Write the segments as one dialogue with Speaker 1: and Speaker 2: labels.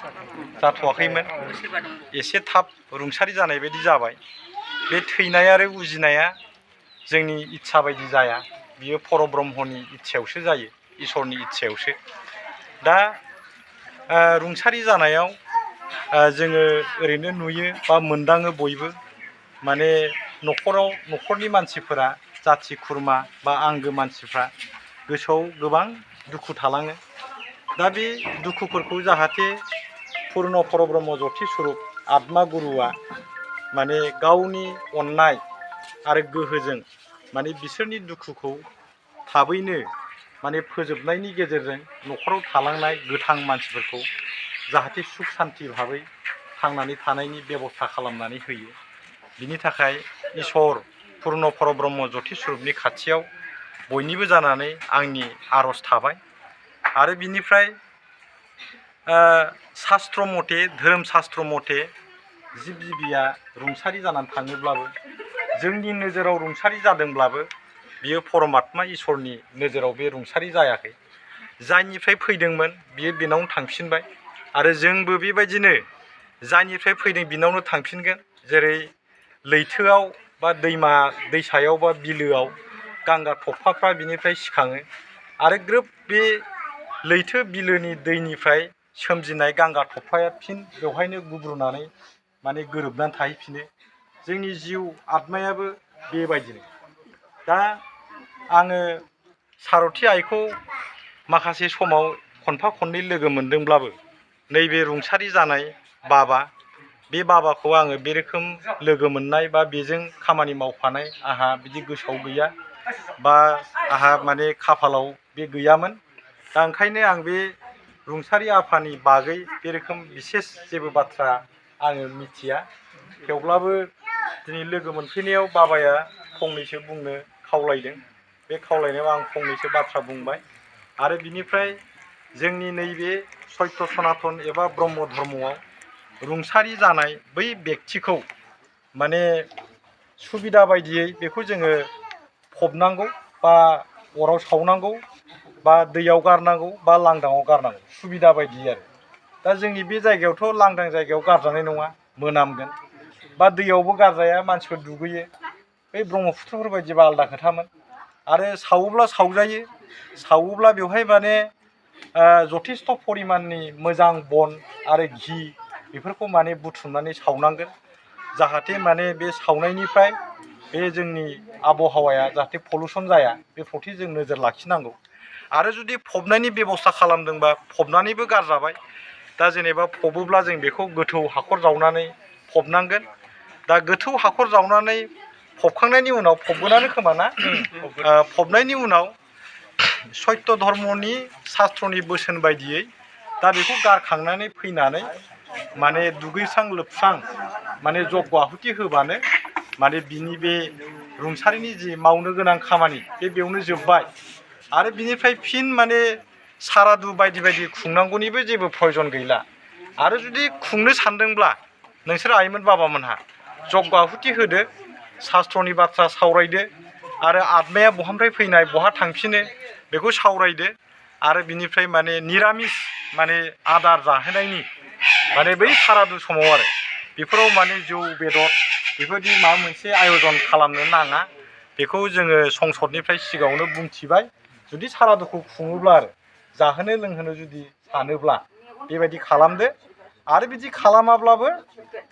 Speaker 1: जाथ'वाखैमोन एसे थाब रुंसारि जानाय बायदि जाबाय। बे थैनाय आरो उजिनाया जोंनि इच्छा बायदि जाया, बियो परब्रह्मनि इच्छायावसो जायो, इसोरनि इच्छायावसो। दा रुंसारि जानायाव जोङो ओरैनो नुयो बा मोनदाङो बयबो, माने न'खरनि मानसिफोरा, जाथि खुरमा बा आंगो मानसिफ्रा गोसोआव गोबां दुखु थालाङो। दा बे दुखुफोरखौ जाहाथे पुर्ण परब्रह्म ज्योति स्वरूप आत्मा गुरुआ माने गावनि अननाय आरो गोहोजों माने बिसोरनि दुखुखौ थाबैनो माने फोजोबनायनि गेजेरजों न'खराव थालांनाय गोथां मानसिफोरखौ जाहाथे सुख सान्ति भाबै थांनानै थानायनि बेबस्था खालामनानै होयो। बिनि थाखाय इसोर पुर्ण परब्रह्म ज्योति स्वरूपनि खाथियाव बयनिबो जानानै आंनि आरज थाबाय। आरो बिनिफ्राय शास्त्र मथे, धोरोम शास्त्र मथे जिब जिबिया रुंसारि जानानै थाङोब्लाबो, जोंनि नोजोराव रुंसारि जादोंब्लाबो बियो परमात्मा इसोरनि नोजोराव बे रुंसारि जायाखै। जायनिफ्राय फैदोंमोन बियो बेनावनो थांफिनबाय, आरो जोंबो बेबायदिनो जायनिफ्राय फैदों बिनावनो थांफिनगोन। जेरै लैथोआव बा दैमा दैसायाव बा बिलोआव गांगा थफाफ्रा बिनिफ्राय सिखाङो, आरो ग्रोब बे लैथो बिलोनि दैनिफ्राय सोमजिनाय गांगा थफाया फिन बेवहायनो गुब्रुनानै माने गोरोबनानै थाहैफिनो। जोंनि जिउ आत्मायाबो बेबायदिनो। दा आङो सारथि आइखौ माखासे समाव खनफा खननै लोगो मोनदोंब्लाबो, नैबे रुंसारि जानाय बाबा, बे बाबाखौ आङो बे रोखोम लोगो मोननाय बा बेजों खामानि मावफानाय आंहा बिदि गोसोआव गैया, बा आंहा माने खाफालाव बे गैयामोन। दा ओंखायनो आं बे रुंसारि आफानि बागै बे रोखोम बिसेस जेबो बाथ्रा आङो मिथिया। थेवब्लाबो दिनै लोगो मोनफैनायाव बाबाया फंनैसो बुंनो खावलायदों, बे खावलायनायाव आं फंनैसो बाथ्रा बुंबाय। आरो बिनिफ्राय जोंनि नैबे सत्य सनातन एबा ब्रह्म धर्मआव रुंसारि जानाय बै बेक्तिखौ माने सुबिदा बायदियै बेखौ जोङो फबनांगौ, बा अराव सावनांगौ, बा दैयाव गारनांगौ, बा लांदाङाव गारनांगौ, सुबिदा बायदि आरो। दा जोंनि बे जायगायावथ' लांदां जायगायाव गारजानाय नङा, मोनामगोन, बा दैयावबो गारजाया, मानसिफोर दुगैयो, बै ब्रह्मपुत्रफोर बायदिबा आलादा खोथामोन। आरो सावोब्ला सावजायो, सावोब्ला बेवहाय माने जथेस्थ' परिमाननि मोजां बन आरो घि बेफोरखौ माने बुथुमनानै सावनांगोन, जाहाथे माने बे सावनायनिफ्राय बे जोंनि आबहावाया जाहाथे पलुसन जाया, बे प्रति जों नोजोर लाखिनांगौ। आरो जुदि फबनायनि बेबस्था खालामदोंबा फबनानैबो गारजाबाय। दा जेनेबा फबोब्ला जों बेखौ गोथौ हाखर जावनानै फबनांगोन। दा गोथौ हाखर जावनानै फबखांनायनि उनाव, फबगोनानो खोमा ना, फबनायनि उनाव सत्य धर्मनि शास्त्रनि बोसोन बायदियै दा बेखौ गारखांनानै फैनानै माने दुगैस्रां लोबस्रां माने जग्य आहुति होबानो माने बिनि बे रुंसारिनि जि मावनो गोनां खामानि बे बेयावनो जोब्बाय। आरो बिनिफ्राय फिन माने सारादु बायदि बायदि खुंनांगौनिबो जेबो प्रयजन गैला। आरो जुदि खुंनो सानदोंब्ला नोंसोर आइमोन बाबामोनहा जग्य आहुति होदो, शास्त्रनि बाथ्रा सावरायदो, आरो आत्माया बहानिफ्राय फैनाय, बहा थांफिनो बेखौ सावरायदो। आरो बिनिफ्राय माने निरामिस माने आदार जाहोनायनि माने बै सारादु समाव आरो बेफोराव माने जौ बेदर बेफोरबायदि माबा मोनसे आयजन खालामनो नाङा, बेखौ जोङो संसदनिफ्राय सिगाङावनो बुंथिबाय। जुदि सारादुखौ खुङोब्ला आरो जाहोनो लोंहोनो जुदि सानोब्ला बेबायदि खालामदो। आरो बिदि खालामाब्लाबो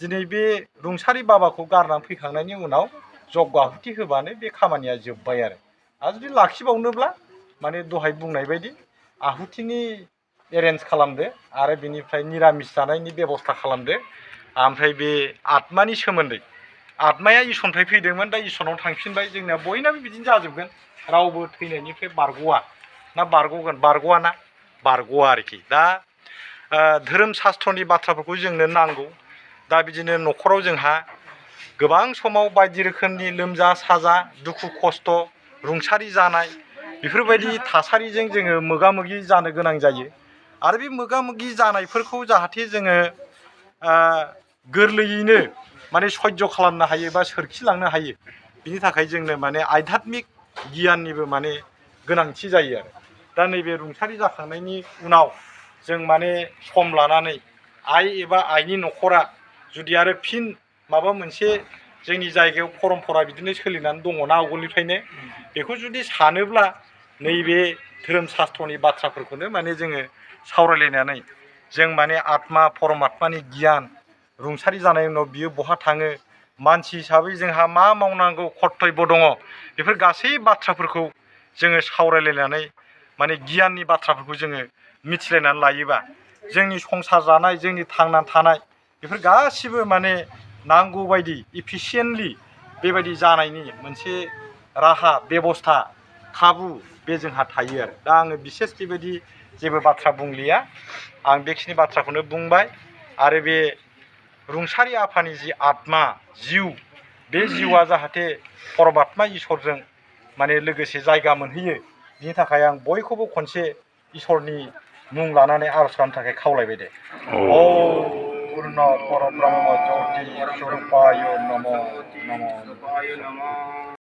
Speaker 1: दिनै बे रुंसारि बाबाखौ गारनानै फैखांनायनि उनाव जग्य आहुति होबानो बे खामानिया जोब्बाय आरो। आरो जुदि लाखिबावनोब्ला माने दहाय बुंनाय बायदि आहुतिनि एरेन्ज खालामदो, आरो बिनिफ्राय निरामिस जानायनि बेबस्था खालामदो। ओमफ्राय बे आत्मानि सोमोन्दै, आत्माया इसोरनिफ्राय फैदोंमोन, दा इसोरनाव थांफिनबाय, जोंना बयनाबो बिदिनो जाजोबगोन, रावबो थैनायनिफ्राय बारग'आ। ना बारग'गोन? बारग'आ ना? बारग'आ आरोखि। दा धोरोम शास्त्रनि बाथ्राफोरखौ जोंनो नांगौ। दा बिदिनो न'खराव जोंहा गोबां समाव बायदि रोखोमनि लोमजा साजा, दुखु खस्थ', रुंसारि जानाय बेफोरबायदि थासारिजों जोङो मोगा मोगि जानो गोनां जायो। आरो बे मोगा मोगि जानायफोरखौ जाहाथे जोङो गोरलैयैनो माने सयज' खालामनो हायो बा सोरखिलांनो हायो, बिनि थाखाय जोंनो माने आध्यात्मिक गियाननिबो माने गोनांथि जायो आरो। दा नैबे रुंसारि जाखांनायनि उनाव जों माने सम लानानै आइ एबा आइनि न'खरा जुदि आरो फिन माबा मोनसे जोंनि जायगायाव परमपरा बिदिनो सोलिनानै दङना आवगोलनिफ्रायनो बेखौ जुदि सानोब्ला नैबे धोरोम शास्त्रनि बाथ्राफोरखौनो माने जोङो सावरायलायनानै जों माने आत्मा परमात्मानि गियान रुंसारि जानायनि उनाव बियो बहा थाङो मानसि हिसाबै जोंहा मा मावनांगौ कर्तब्य दङ बेफोर गासै बाथ्राफोरखौ जोङो सावरायलायनानै माने गियाननि बाथ्राफोरखौ जोङो मिथिलायनानै लायोबा जोंनि संसार जानाय जोंनि थांनानै थानाय बेफोर गासिबो माने नांगौ बायदि इफिसियेन्टलि बेबायदि जानायनि मोनसे राहा बेबस्था खाबु बे जोंहा थायो आरो दा आङो बिसेस बेबायदि जेबो बाथ्रा बुंलिया आं बेखिनि बाथ्राखौनो बुंबाय आरो बे रुंसारि आफानि जि आत्मा जिउ बे जिउआ जाहाथे परमात्मा इसोरजों माने लोगोसे जायगा मोनहैयो बिनि थाखाय आं बयखौबो खनसे इसोरनि मुं लानानै आर'ज खालामनो थाखाय खावलायबाय दे पूर्ण परब्रह्म ज्योति स्वरूपाय नमो नमः।